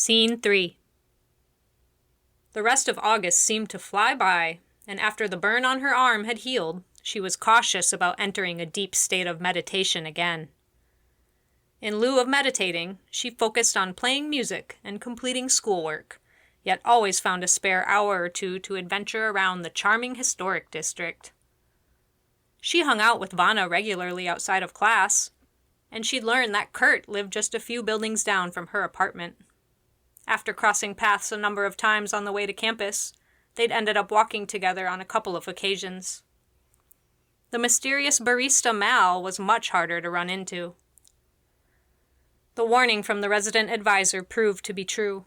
Scene 3. The rest of August seemed to fly by, and after the burn on her arm had healed, she was cautious about entering a deep state of meditation again. In lieu of meditating, she focused on playing music and completing schoolwork, yet always found a spare hour or two to adventure around the charming historic district. She hung out with Vanna regularly outside of class, and she'd learned that Kurt lived just a few buildings down from her apartment. After crossing paths a number of times on the way to campus, they'd ended up walking together on a couple of occasions. The mysterious barista Mal was much harder to run into. The warning from the resident advisor proved to be true.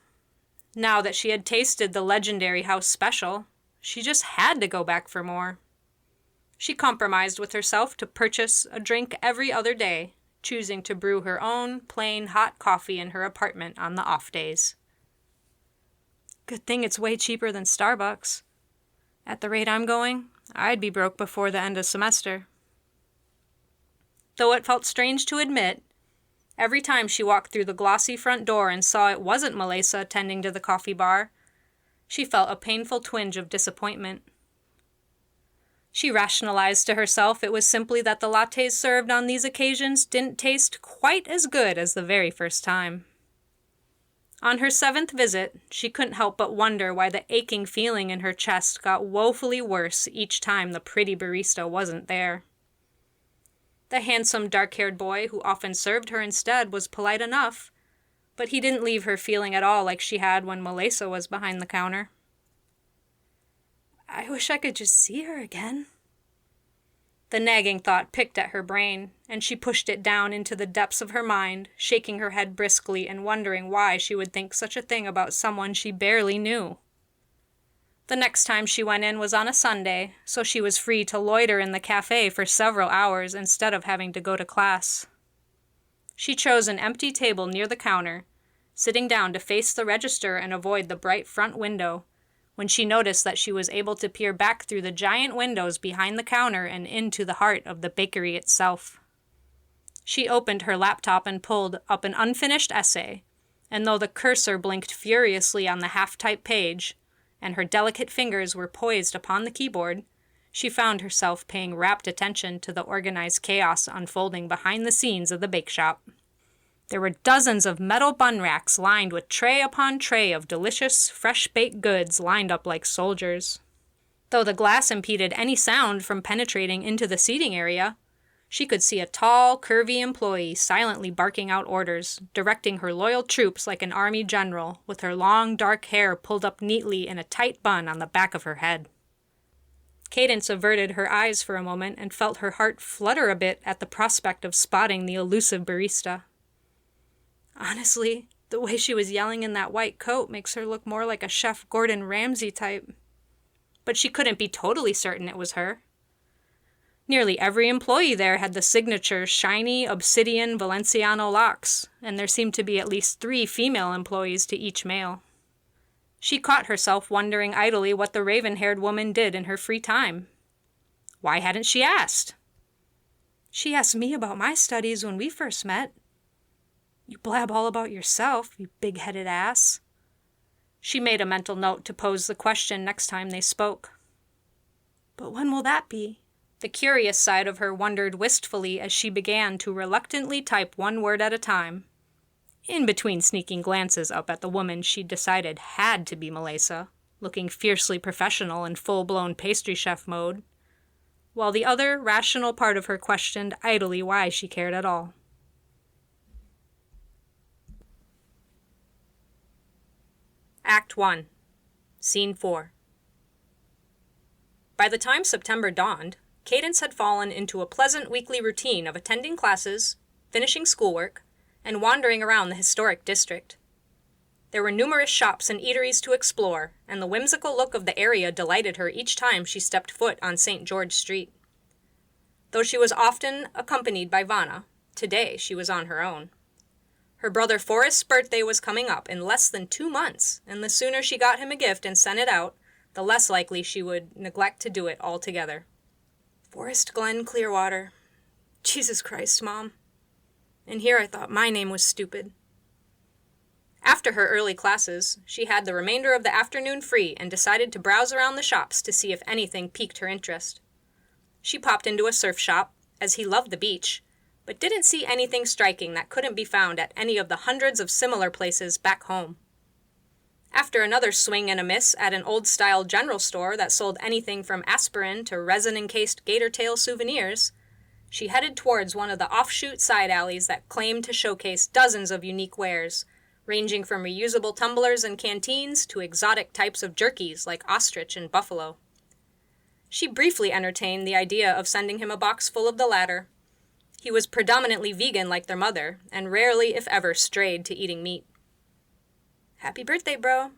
Now that she had tasted the legendary house special, she just had to go back for more. She compromised with herself to purchase a drink every other day, choosing to brew her own plain hot coffee in her apartment on the off days. Good thing it's way cheaper than Starbucks. At the rate I'm going, I'd be broke before the end of semester. Though it felt strange to admit, every time she walked through the glossy front door and saw it wasn't Melissa tending to the coffee bar, she felt a painful twinge of disappointment. She rationalized to herself it was simply that the lattes served on these occasions didn't taste quite as good as the very first time. On her 7th visit, she couldn't help but wonder why the aching feeling in her chest got woefully worse each time the pretty barista wasn't there. The handsome, dark-haired boy who often served her instead was polite enough, but he didn't leave her feeling at all like she had when Melissa was behind the counter. I wish I could just see her again. The nagging thought picked at her brain, and she pushed it down into the depths of her mind, shaking her head briskly and wondering why she would think such a thing about someone she barely knew. The next time she went in was on a Sunday, so she was free to loiter in the cafe for several hours instead of having to go to class. She chose an empty table near the counter, sitting down to face the register and avoid the bright front window, when she noticed that she was able to peer back through the giant windows behind the counter and into the heart of the bakery itself. She opened her laptop and pulled up an unfinished essay, and though the cursor blinked furiously on the half-typed page, and her delicate fingers were poised upon the keyboard, she found herself paying rapt attention to the organized chaos unfolding behind the scenes of the bake shop. There were dozens of metal bun racks lined with tray upon tray of delicious, fresh-baked goods lined up like soldiers. Though the glass impeded any sound from penetrating into the seating area, she could see a tall, curvy employee silently barking out orders, directing her loyal troops like an army general, with her long, dark hair pulled up neatly in a tight bun on the back of her head. Cadence averted her eyes for a moment and felt her heart flutter a bit at the prospect of spotting the elusive barista. Honestly, the way she was yelling in that white coat makes her look more like a Chef Gordon Ramsay type. But she couldn't be totally certain it was her. Nearly every employee there had the signature shiny obsidian Valenciano locks, and there seemed to be at least 3 female employees to each male. She caught herself wondering idly what the raven-haired woman did in her free time. Why hadn't she asked? She asked me about my studies when we first met. You blab all about yourself, you big-headed ass. She made a mental note to pose the question next time they spoke. But when will that be? The curious side of her wondered wistfully as she began to reluctantly type one word at a time, in between sneaking glances up at the woman she decided had to be Melissa, looking fiercely professional in full-blown pastry chef mode, while the other rational part of her questioned idly why she cared at all. Act 1, Scene 4. By the time September dawned, Cadence had fallen into a pleasant weekly routine of attending classes, finishing schoolwork, and wandering around the historic district. There were numerous shops and eateries to explore, and the whimsical look of the area delighted her each time she stepped foot on St. George Street. Though she was often accompanied by Vanna, today she was on her own. Her brother Forrest's birthday was coming up in less than 2 months, and the sooner she got him a gift and sent it out, the less likely she would neglect to do it altogether. Forest Glen Clearwater. Jesus Christ, Mom. And here I thought my name was stupid. After her early classes, she had the remainder of the afternoon free and decided to browse around the shops to see if anything piqued her interest. She popped into a surf shop, as he loved the beach, but didn't see anything striking that couldn't be found at any of the hundreds of similar places back home. After another swing and a miss at an old-style general store that sold anything from aspirin to resin-encased gator tail souvenirs, she headed towards one of the offshoot side alleys that claimed to showcase dozens of unique wares, ranging from reusable tumblers and canteens to exotic types of jerkies like ostrich and buffalo. She briefly entertained the idea of sending him a box full of the latter. He was predominantly vegan like their mother, and rarely, if ever, strayed to eating meat. "Happy birthday, bro.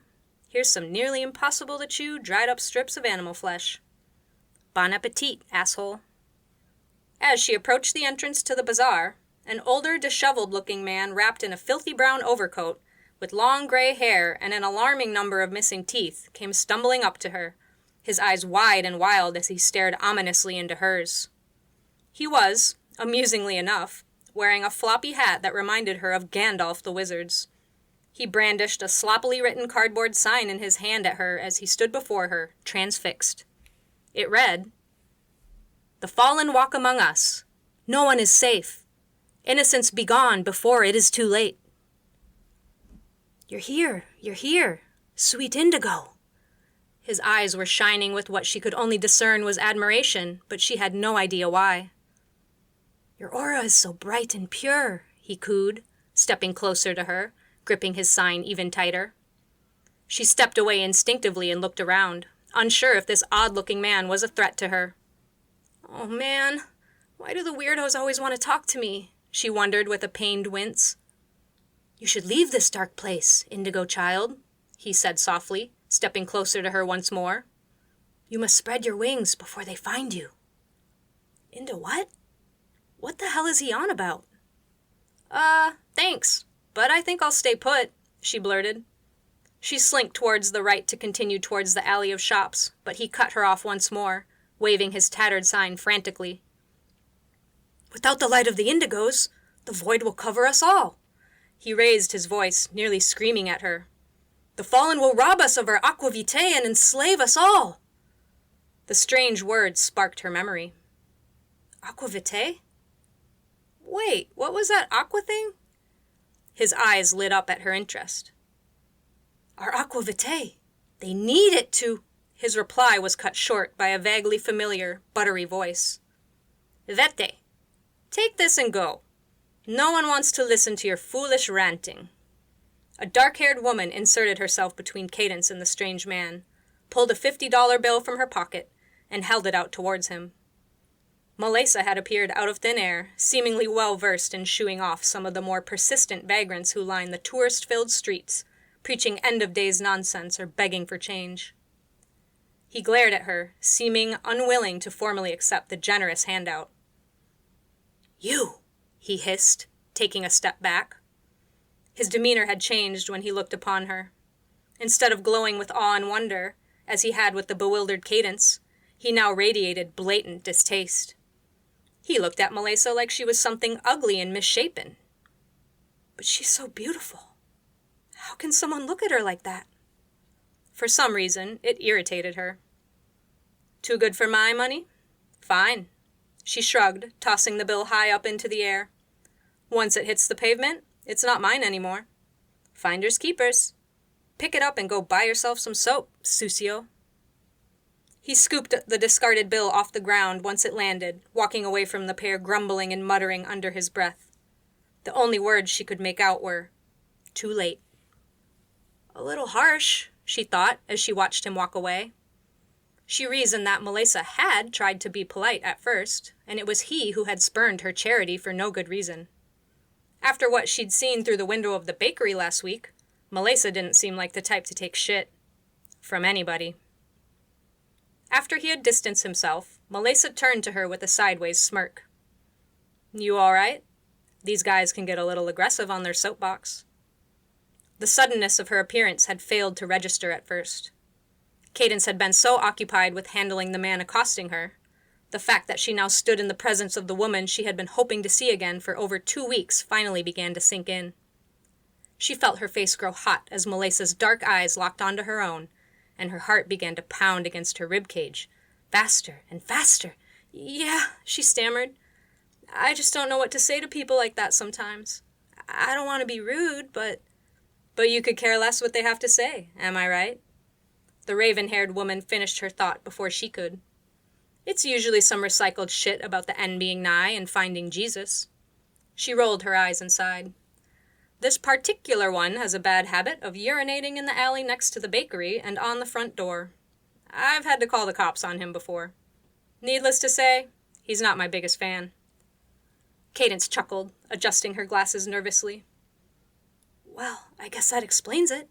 Here's some nearly impossible-to-chew, dried-up strips of animal flesh. Bon appetit, asshole." As she approached the entrance to the bazaar, an older, disheveled-looking man wrapped in a filthy brown overcoat, with long gray hair and an alarming number of missing teeth, came stumbling up to her, his eyes wide and wild as he stared ominously into hers. He was, amusingly enough, wearing a floppy hat that reminded her of Gandalf the Wizard's. He brandished a sloppily written cardboard sign in his hand at her as he stood before her, transfixed. It read, "The fallen walk among us. No one is safe. Innocence be gone before it is too late." You're here, sweet indigo." His eyes were shining with what she could only discern was admiration, but she had no idea why. "Your aura is so bright and pure," he cooed, stepping closer to her, gripping his sign even tighter. She stepped away instinctively and looked around, unsure if this odd-looking man was a threat to her. "Oh, man, why do the weirdos always want to talk to me?" she wondered with a pained wince. "You should leave this dark place, indigo child," he said softly, stepping closer to her once more. "You must spread your wings before they find you." "Into what? What the hell is he on about?" Thanks, but I think I'll stay put," she blurted. She slinked towards the right to continue towards the alley of shops, but he cut her off once more, waving his tattered sign frantically. "Without the light of the indigos, the void will cover us all." He raised his voice, nearly screaming at her. "The fallen will rob us of our aqua vitae and enslave us all." The strange words sparked her memory. Aqua vitae? Wait, what was that aqua thing? His eyes lit up at her interest. "Our aqua vitae. They need it to—" His reply was cut short by a vaguely familiar, buttery voice. "Vete. Take this and go. No one wants to listen to your foolish ranting." A dark-haired woman inserted herself between Cadence and the strange man, pulled a $50 bill from her pocket, and held it out towards him. Melissa had appeared out of thin air, seemingly well-versed in shooing off some of the more persistent vagrants who line the tourist-filled streets, preaching end-of-days nonsense or begging for change. He glared at her, seeming unwilling to formally accept the generous handout. "You!" he hissed, taking a step back. His demeanor had changed when he looked upon her. Instead of glowing with awe and wonder, as he had with the bewildered Cadence, he now radiated blatant distaste. He looked at Melissa like she was something ugly and misshapen. "But she's so beautiful. How can someone look at her like that?" For some reason, it irritated her. "Too good for my money? Fine." She shrugged, tossing the bill high up into the air. "Once it hits the pavement, it's not mine anymore. Finders keepers. Pick it up and go buy yourself some soap, Susio." He scooped the discarded bill off the ground once it landed, walking away from the pair grumbling and muttering under his breath. The only words she could make out were, "Too late." A little harsh, she thought as she watched him walk away. She reasoned that Melissa had tried to be polite at first, and it was he who had spurned her charity for no good reason. After what she'd seen through the window of the bakery last week, Melissa didn't seem like the type to take shit. From anybody. After he had distanced himself, Melissa turned to her with a sideways smirk. "You all right? These guys can get a little aggressive on their soapbox." The suddenness of her appearance had failed to register at first. Cadence had been so occupied with handling the man accosting her, the fact that she now stood in the presence of the woman she had been hoping to see again for over 2 weeks finally began to sink in. She felt her face grow hot as Melissa's dark eyes locked onto her own, and her heart began to pound against her ribcage. Faster and faster. "Yeah," she stammered. "I just don't know what to say to people like that sometimes. I don't want to be rude, but—" "But you could care less what they have to say, am I right?" The raven-haired woman finished her thought before she could. "It's usually some recycled shit about the end being nigh and finding Jesus." She rolled her eyes and sighed. "This particular one has a bad habit of urinating in the alley next to the bakery and on the front door. I've had to call the cops on him before. Needless to say, he's not my biggest fan." Cadence chuckled, adjusting her glasses nervously. "Well, I guess that explains it.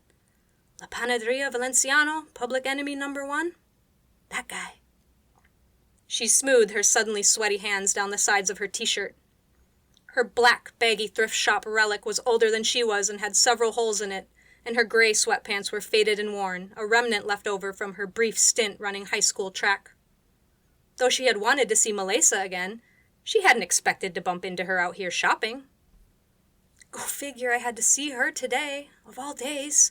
La Panaderia Valenciano, public enemy #1? That guy." She smoothed her suddenly sweaty hands down the sides of her t-shirt. Her black, baggy thrift shop relic was older than she was and had several holes in it, and her gray sweatpants were faded and worn, a remnant left over from her brief stint running high school track. Though she had wanted to see Melissa again, she hadn't expected to bump into her out here shopping. Go figure I had to see her today, of all days.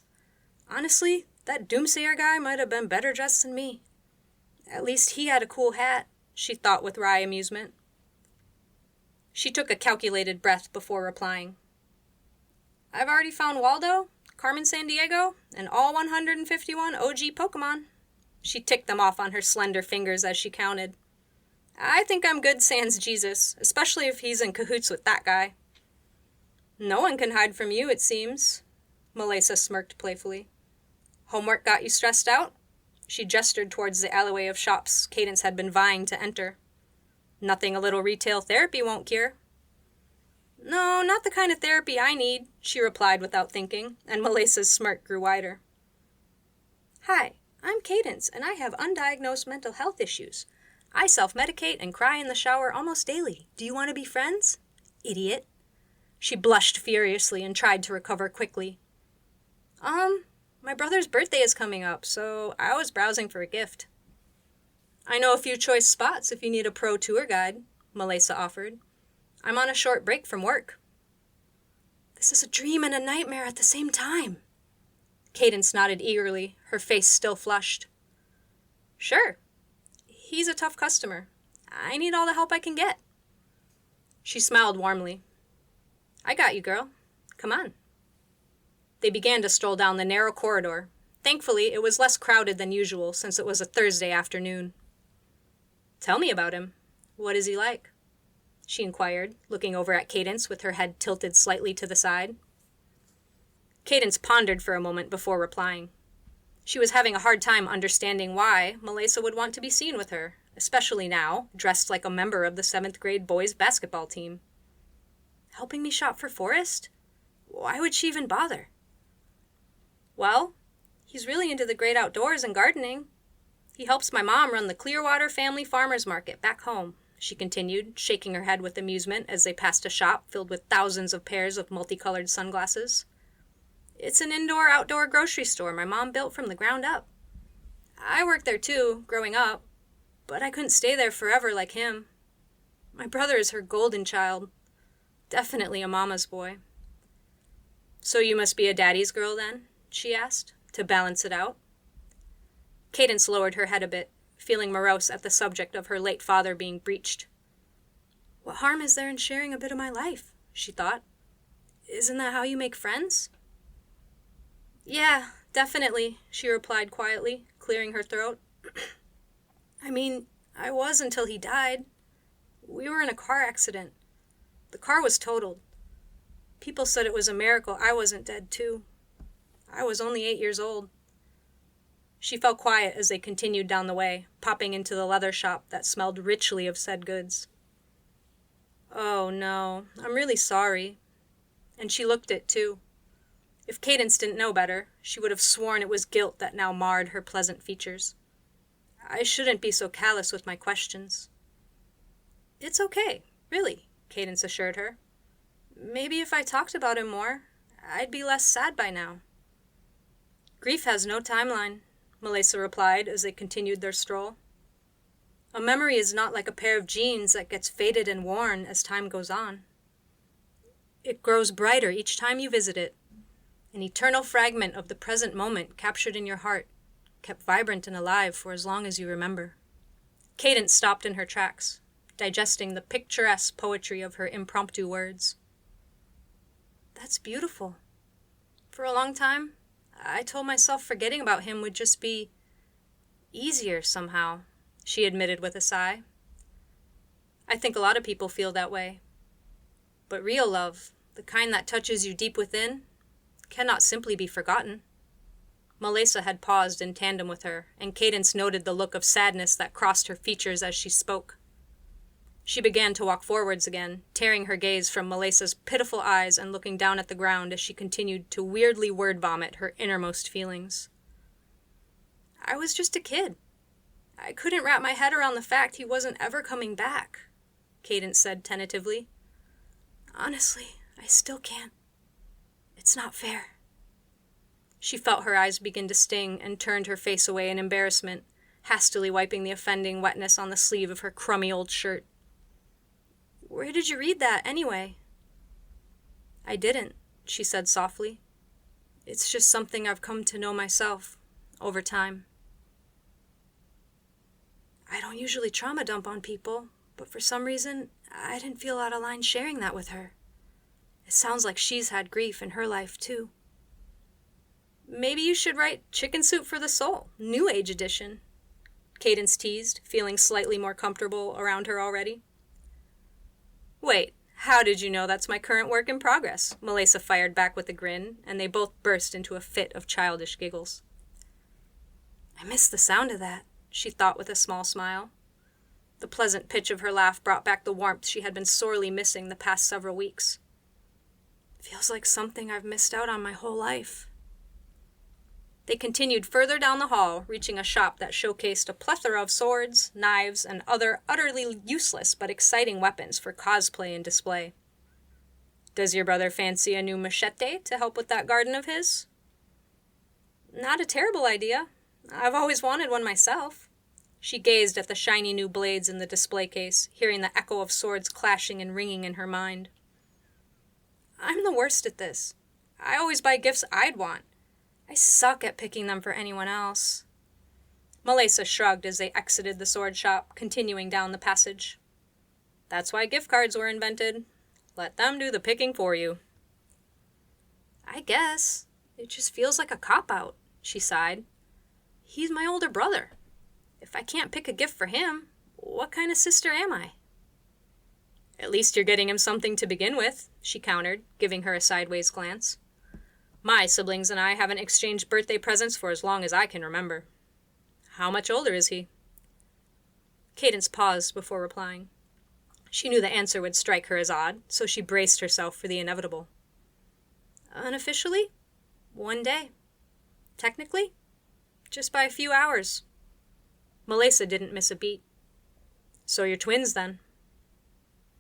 Honestly, that doomsayer guy might have been better dressed than me. At least he had a cool hat, she thought with wry amusement. She took a calculated breath before replying. "I've already found Waldo, Carmen Sandiego, and all 151 OG Pokemon." She ticked them off on her slender fingers as she counted. "I think I'm good sans Jesus, especially if he's in cahoots with that guy." "No one can hide from you, it seems." Melissa smirked playfully. "Homework got you stressed out?" She gestured towards the alleyway of shops Cadence had been vying to enter. "Nothing a little retail therapy won't cure." "No, not the kind of therapy I need," she replied without thinking, and Melissa's smirk grew wider. "Hi, I'm Cadence, and I have undiagnosed mental health issues. I self-medicate and cry in the shower almost daily. Do you want to be friends? Idiot." She blushed furiously and tried to recover quickly. My brother's birthday is coming up, so I was browsing for a gift." "I know a few choice spots if you need a pro tour guide," Melissa offered. "I'm on a short break from work." "This is a dream and a nightmare at the same time." Cadence nodded eagerly, her face still flushed. "Sure. He's a tough customer. I need all the help I can get." She smiled warmly. "I got you, girl. Come on." They began to stroll down the narrow corridor. Thankfully, it was less crowded than usual since it was a Thursday afternoon. "Tell me about him. What is he like?" she inquired, looking over at Cadence with her head tilted slightly to the side. Cadence pondered for a moment before replying. She was having a hard time understanding why Melissa would want to be seen with her, especially now, dressed like a member of the 7th grade boys' basketball team. "Helping me shop for Forrest? Why would she even bother?" "Well, he's really into the great outdoors and gardening. He helps my mom run the Clearwater Family Farmers Market back home," she continued, shaking her head with amusement as they passed a shop filled with thousands of pairs of multicolored sunglasses. "It's an indoor-outdoor grocery store my mom built from the ground up. I worked there too, growing up, but I couldn't stay there forever like him. My brother is her golden child. Definitely a mama's boy." "So you must be a daddy's girl then?" she asked, to balance it out. Cadence lowered her head a bit, feeling morose at the subject of her late father being breached. "What harm is there in sharing a bit of my life?" she thought. "Isn't that how you make friends?" "Yeah, definitely," she replied quietly, clearing her throat. "I mean, I was until he died. We were in a car accident. The car was totaled. People said it was a miracle I wasn't dead too. I was only 8 years old." She fell quiet as they continued down the way, popping into the leather shop that smelled richly of said goods. "Oh, no, I'm really sorry." And she looked it, too. If Cadence didn't know better, she would have sworn it was guilt that now marred her pleasant features. "I shouldn't be so callous with my questions." "It's okay, really," Cadence assured her. "Maybe if I talked about him more, I'd be less sad by now." "Grief has no timeline," Melissa replied as they continued their stroll. "A memory is not like a pair of jeans that gets faded and worn as time goes on. It grows brighter each time you visit it. An eternal fragment of the present moment captured in your heart, kept vibrant and alive for as long as you remember. Cadence stopped in her tracks, digesting the picturesque poetry of her impromptu words. That's beautiful. For a long time, I told myself forgetting about him would just be easier somehow, she admitted with a sigh. I think a lot of people feel that way. But real love, the kind that touches you deep within, cannot simply be forgotten. Melissa had paused in tandem with her, and Cadence noted the look of sadness that crossed her features as she spoke. She began to walk forwards again, tearing her gaze from Melissa's pitiful eyes and looking down at the ground as she continued to weirdly word vomit her innermost feelings. I was just a kid. I couldn't wrap my head around the fact he wasn't ever coming back, Cadence said tentatively. Honestly, I still can't. It's not fair. She felt her eyes begin to sting and turned her face away in embarrassment, hastily wiping the offending wetness on the sleeve of her crummy old shirt. Where did you read that, anyway? I didn't, she said softly. It's just something I've come to know myself, over time. I don't usually trauma dump on people, but for some reason, I didn't feel out of line sharing that with her. It sounds like she's had grief in her life, too. Maybe you should write Chicken Soup for the Soul, New Age edition, Cadence teased, feeling slightly more comfortable around her already. Wait, how did you know that's my current work in progress? Melissa fired back with a grin, and they both burst into a fit of childish giggles. I miss the sound of that, she thought with a small smile. The pleasant pitch of her laugh brought back the warmth she had been sorely missing the past several weeks. Feels like something I've missed out on my whole life. They continued further down the hall, reaching a shop that showcased a plethora of swords, knives, and other utterly useless but exciting weapons for cosplay and display. Does your brother fancy a new machete to help with that garden of his? Not a terrible idea. I've always wanted one myself. She gazed at the shiny new blades in the display case, hearing the echo of swords clashing and ringing in her mind. I'm the worst at this. I always buy gifts I'd want. I suck at picking them for anyone else. Melissa shrugged as they exited the sword shop, continuing down the passage. That's why gift cards were invented. Let them do the picking for you. I guess. It just feels like a cop-out, she sighed. He's my older brother. If I can't pick a gift for him, what kind of sister am I? At least you're getting him something to begin with, she countered, giving her a sideways glance. My siblings and I haven't exchanged birthday presents for as long as I can remember. How much older is he? Cadence paused before replying. She knew the answer would strike her as odd, so she braced herself for the inevitable. Unofficially, 1 day. Technically, just by a few hours. Melissa didn't miss a beat. So you're twins, then?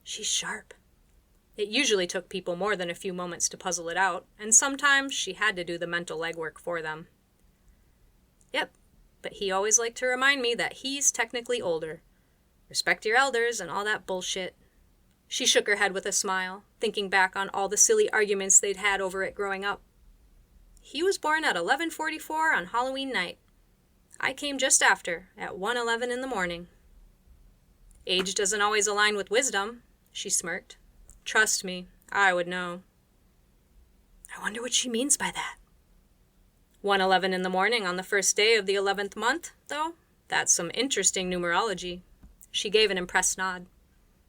She's sharp. It usually took people more than a few moments to puzzle it out, and sometimes she had to do the mental legwork for them. Yep, but he always liked to remind me that he's technically older. Respect your elders and all that bullshit. She shook her head with a smile, thinking back on all the silly arguments they'd had over it growing up. He was born at 11:44 on Halloween night. I came just after, at 1:11 in the morning. Age doesn't always align with wisdom, she smirked. Trust me, I would know. I wonder what she means by that. 1:11 in the morning on the first day of the 11th month, though? That's some interesting numerology. She gave an impressed nod.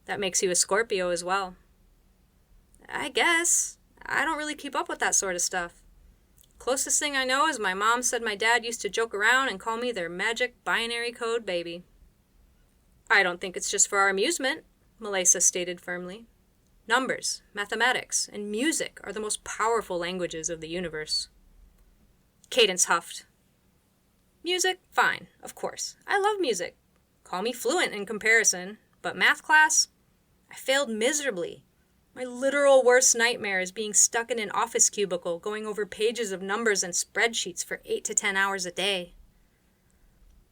That makes you a Scorpio as well. I guess. I don't really keep up with that sort of stuff. Closest thing I know is my mom said my dad used to joke around and call me their magic binary code baby. I don't think it's just for our amusement, Melissa stated firmly. Numbers, mathematics, and music are the most powerful languages of the universe. Cadence huffed. Music? Fine, of course. I love music. Call me fluent in comparison, but math class? I failed miserably. My literal worst nightmare is being stuck in an office cubicle going over pages of numbers and spreadsheets for 8 to 10 hours a day.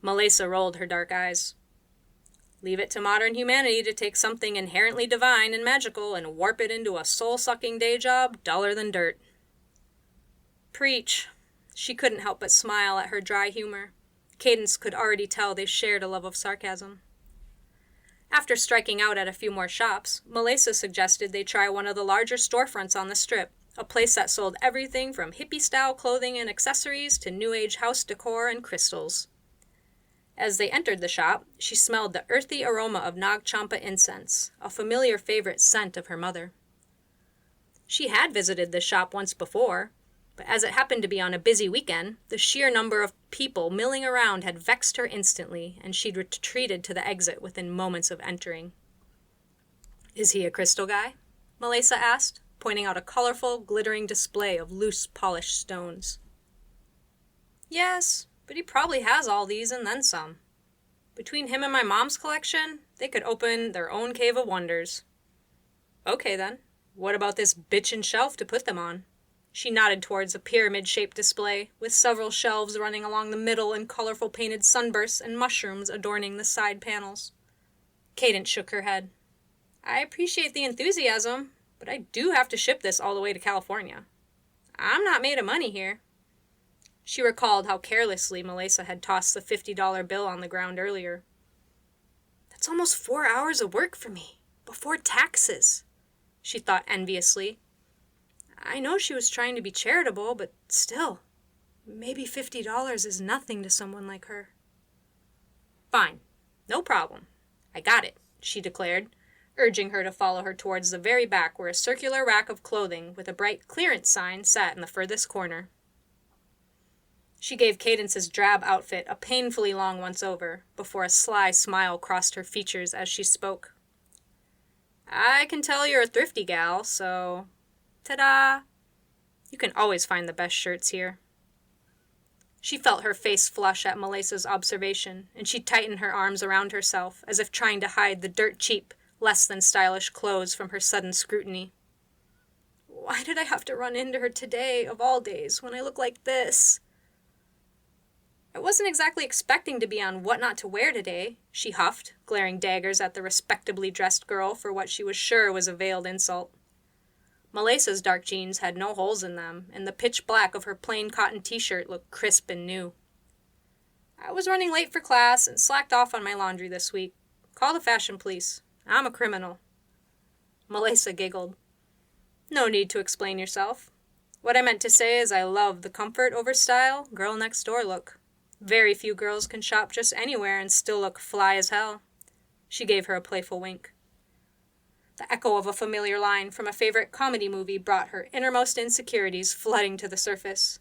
Melissa rolled her dark eyes. Leave it to modern humanity to take something inherently divine and magical and warp it into a soul-sucking day job duller than dirt. Preach. She couldn't help but smile at her dry humor. Cadence could already tell they shared a love of sarcasm. After striking out at a few more shops, Melissa suggested they try one of the larger storefronts on the strip, a place that sold everything from hippie-style clothing and accessories to new-age house decor and crystals. As they entered the shop, she smelled the earthy aroma of Nag Champa incense, a familiar favorite scent of her mother. She had visited this shop once before, but as it happened to be on a busy weekend, the sheer number of people milling around had vexed her instantly, and she'd retreated to the exit within moments of entering. "Is he a crystal guy?" Melissa asked, pointing out a colorful, glittering display of loose, polished stones. "Yes, but he probably has all these and then some. Between him and my mom's collection, they could open their own cave of wonders." "Okay, then. What about this bitchin' shelf to put them on?" She nodded towards a pyramid-shaped display, with several shelves running along the middle and colorful painted sunbursts and mushrooms adorning the side panels. Cadence shook her head. "I appreciate the enthusiasm, but I do have to ship this all the way to California. I'm not made of money here." She recalled how carelessly Melissa had tossed the $50 bill on the ground earlier. "That's almost 4 hours of work for me, before taxes," she thought enviously. I know she was trying to be charitable, but still, maybe $50 is nothing to someone like her. "Fine, no problem. I got it," she declared, urging her to follow her towards the very back where a circular rack of clothing with a bright clearance sign sat in the furthest corner. She gave Cadence's drab outfit a painfully long once-over, before a sly smile crossed her features as she spoke. "I can tell you're a thrifty gal, so... ta-da! You can always find the best shirts here." She felt her face flush at Melissa's observation, and she tightened her arms around herself, as if trying to hide the dirt-cheap, less-than-stylish clothes from her sudden scrutiny. "Why did I have to run into her today, of all days, when I look like this?" "I wasn't exactly expecting to be on what not to wear today," she huffed, glaring daggers at the respectably dressed girl for what she was sure was a veiled insult. Melissa's dark jeans had no holes in them, and the pitch black of her plain cotton t-shirt looked crisp and new. "I was running late for class and slacked off on my laundry this week. Call the fashion police. I'm a criminal." Melissa giggled. "No need to explain yourself. What I meant to say is I love the comfort over style, girl next door look. Very few girls can shop just anywhere and still look fly as hell." She gave her a playful wink. The echo of a familiar line from a favorite comedy movie brought her innermost insecurities flooding to the surface.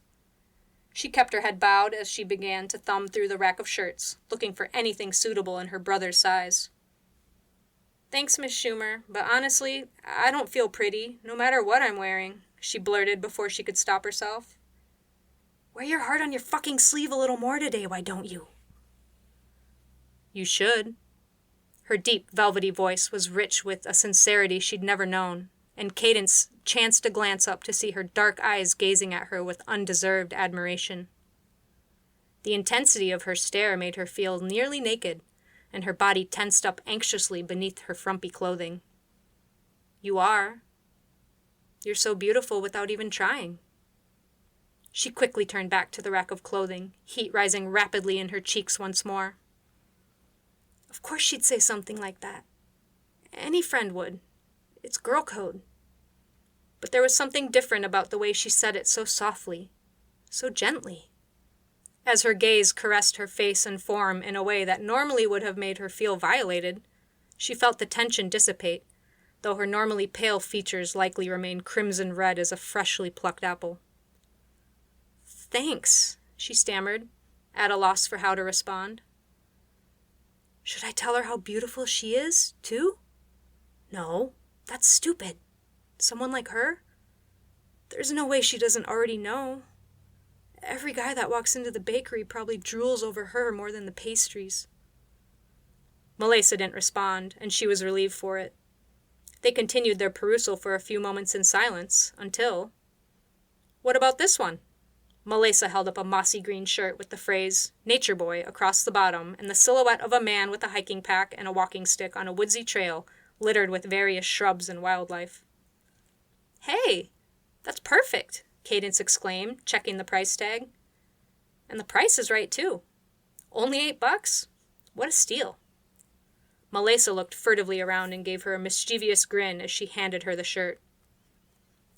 She kept her head bowed as she began to thumb through the rack of shirts, looking for anything suitable in her brother's size. "Thanks, Miss Schumer, but honestly, I don't feel pretty, no matter what I'm wearing," she blurted before she could stop herself. "Wear your heart on your fucking sleeve a little more today, why don't you?" "You should." Her deep, velvety voice was rich with a sincerity she'd never known, and Cadence chanced to glance up to see her dark eyes gazing at her with undeserved admiration. The intensity of her stare made her feel nearly naked, and her body tensed up anxiously beneath her frumpy clothing. "You are. You're so beautiful without even trying." She quickly turned back to the rack of clothing, heat rising rapidly in her cheeks once more. Of course she'd say something like that. Any friend would. It's girl code. But there was something different about the way she said it so softly, so gently. As her gaze caressed her face and form in a way that normally would have made her feel violated, she felt the tension dissipate, though her normally pale features likely remained crimson red as a freshly plucked apple. "Thanks," she stammered, at a loss for how to respond. Should I tell her how beautiful she is, too? No, that's stupid. Someone like her? There's no way she doesn't already know. Every guy that walks into the bakery probably drools over her more than the pastries. Melissa didn't respond, and she was relieved for it. They continued their perusal for a few moments in silence, until... "What about this one?" Melissa held up a mossy green shirt with the phrase, "Nature Boy," across the bottom, and the silhouette of a man with a hiking pack and a walking stick on a woodsy trail littered with various shrubs and wildlife. "Hey, that's perfect. Cadence exclaimed, checking the price tag. And the price is right, too. Only $8? What a steal. Melissa looked furtively around and gave her a mischievous grin as she handed her the shirt.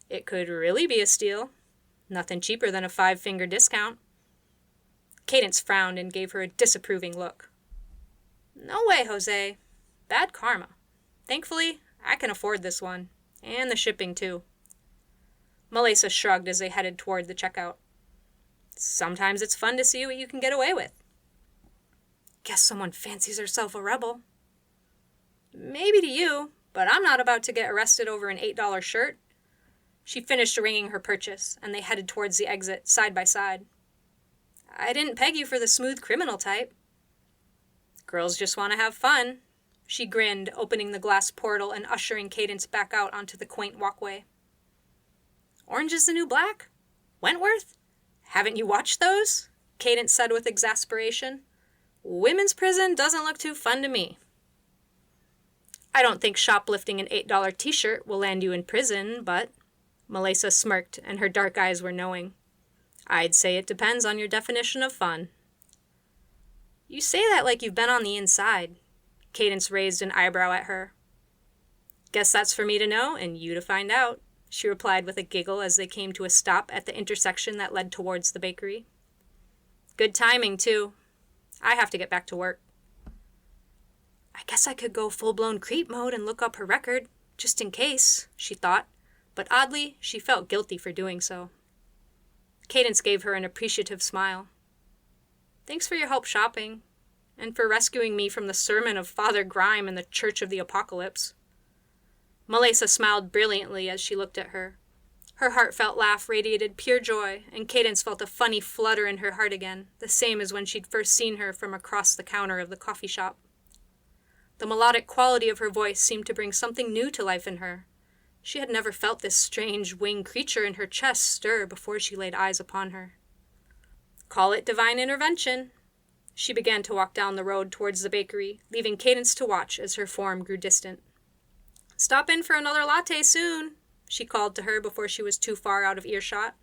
It could really be a steal. Nothing cheaper than a 5-finger discount. Cadence frowned and gave her a disapproving look. No way, Jose. Bad karma. Thankfully, I can afford this one. And the shipping, too. Melissa shrugged as they headed toward the checkout. Sometimes it's fun to see what you can get away with. Guess someone fancies herself a rebel. Maybe to you, but I'm not about to get arrested over an $8 shirt. She finished ringing her purchase, and they headed towards the exit, side by side. I didn't peg you for the smooth criminal type. Girls just want to have fun. She grinned, opening the glass portal and ushering Cadence back out onto the quaint walkway. Orange is the new black? Wentworth? Haven't you watched those? Cadence said with exasperation. Women's prison doesn't look too fun to me. I don't think shoplifting an $8 t-shirt will land you in prison, but... Melissa smirked, and her dark eyes were knowing. I'd say it depends on your definition of fun. You say that like you've been on the inside. Cadence raised an eyebrow at her. Guess that's for me to know and you to find out, she replied with a giggle as they came to a stop at the intersection that led towards the bakery. Good timing, too. I have to get back to work. I guess I could go full-blown creep mode and look up her record, just in case, she thought, but oddly, she felt guilty for doing so. Cadence gave her an appreciative smile. Thanks for your help shopping, and for rescuing me from the sermon of Father Grime in the Church of the Apocalypse. Melissa smiled brilliantly as she looked at her. Her heartfelt laugh radiated pure joy, and Cadence felt a funny flutter in her heart again, the same as when she'd first seen her from across the counter of the coffee shop. The melodic quality of her voice seemed to bring something new to life in her. She had never felt this strange winged creature in her chest stir before she laid eyes upon her. Call it divine intervention. She began to walk down the road towards the bakery, leaving Cadence to watch as her form grew distant. Stop in for another latte soon, she called to her before she was too far out of earshot.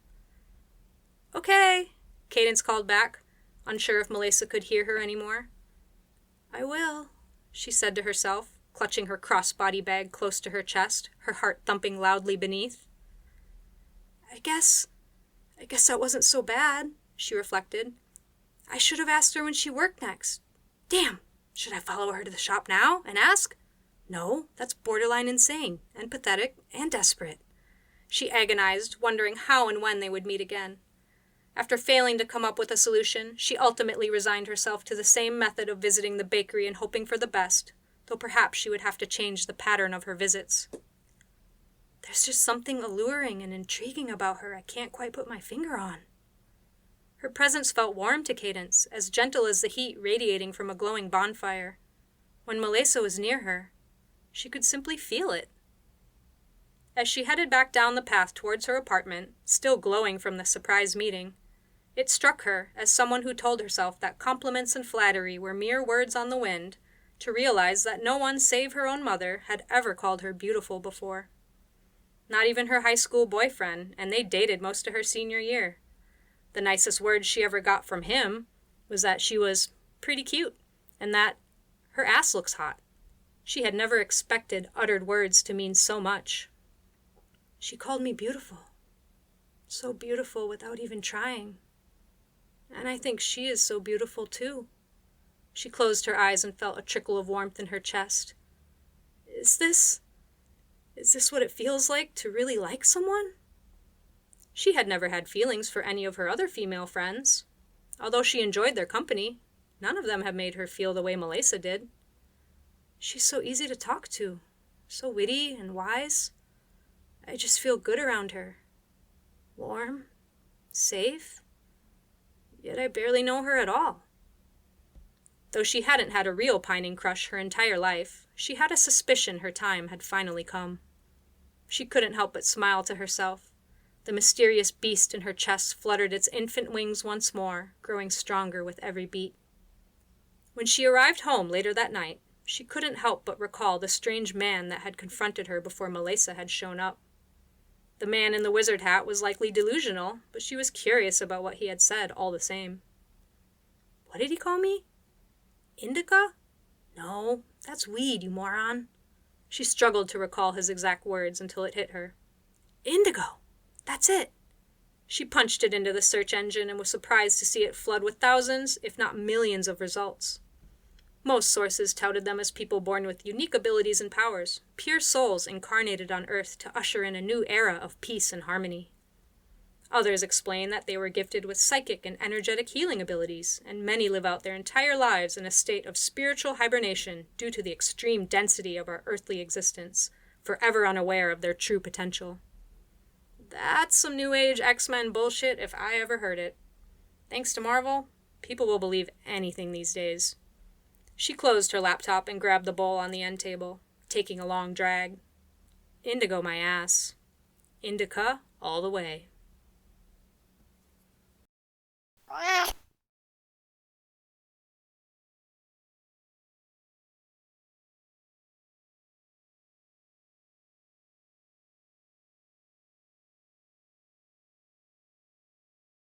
Okay, Cadence called back, unsure if Melissa could hear her anymore. I will, she said to herself, clutching her crossbody bag close to her chest, her heart thumping loudly beneath. I guess that wasn't so bad, she reflected. I should have asked her when she worked next. Damn, should I follow her to the shop now and ask? No, that's borderline insane, and pathetic, and desperate. She agonized, wondering how and when they would meet again. After failing to come up with a solution, she ultimately resigned herself to the same method of visiting the bakery and hoping for the best, though perhaps she would have to change the pattern of her visits. There's just something alluring and intriguing about her I can't quite put my finger on. Her presence felt warm to Cadence, as gentle as the heat radiating from a glowing bonfire. When Melissa was near her, she could simply feel it. As she headed back down the path towards her apartment, still glowing from the surprise meeting, it struck her, as someone who told herself that compliments and flattery were mere words on the wind, to realize that no one save her own mother had ever called her beautiful before. Not even her high school boyfriend, and they dated most of her senior year. The nicest word she ever got from him was that she was pretty cute, and that her ass looks hot. She had never expected uttered words to mean so much. She called me beautiful. So beautiful without even trying. And I think she is so beautiful too. She closed her eyes and felt a trickle of warmth in her chest. Is this what it feels like to really like someone? She had never had feelings for any of her other female friends. Although she enjoyed their company, none of them had made her feel the way Melissa did. She's so easy to talk to, so witty and wise. I just feel good around her. Warm, safe, yet I barely know her at all. Though she hadn't had a real pining crush her entire life, she had a suspicion her time had finally come. She couldn't help but smile to herself. The mysterious beast in her chest fluttered its infant wings once more, growing stronger with every beat. When she arrived home later that night, she couldn't help but recall the strange man that had confronted her before Melissa had shown up. The man in the wizard hat was likely delusional, but she was curious about what he had said all the same. What did he call me? Indica? No, that's weed, you moron. She struggled to recall his exact words until it hit her. Indigo! That's it! She punched it into the search engine and was surprised to see it flood with thousands, if not millions of results. Most sources touted them as people born with unique abilities and powers, pure souls incarnated on Earth to usher in a new era of peace and harmony. Others explain that they were gifted with psychic and energetic healing abilities, and many live out their entire lives in a state of spiritual hibernation due to the extreme density of our earthly existence, forever unaware of their true potential. That's some New Age X-Men bullshit if I ever heard it. Thanks to Marvel, people will believe anything these days. She closed her laptop and grabbed the bowl on the end table, taking a long drag. Indigo my ass. Indica all the way.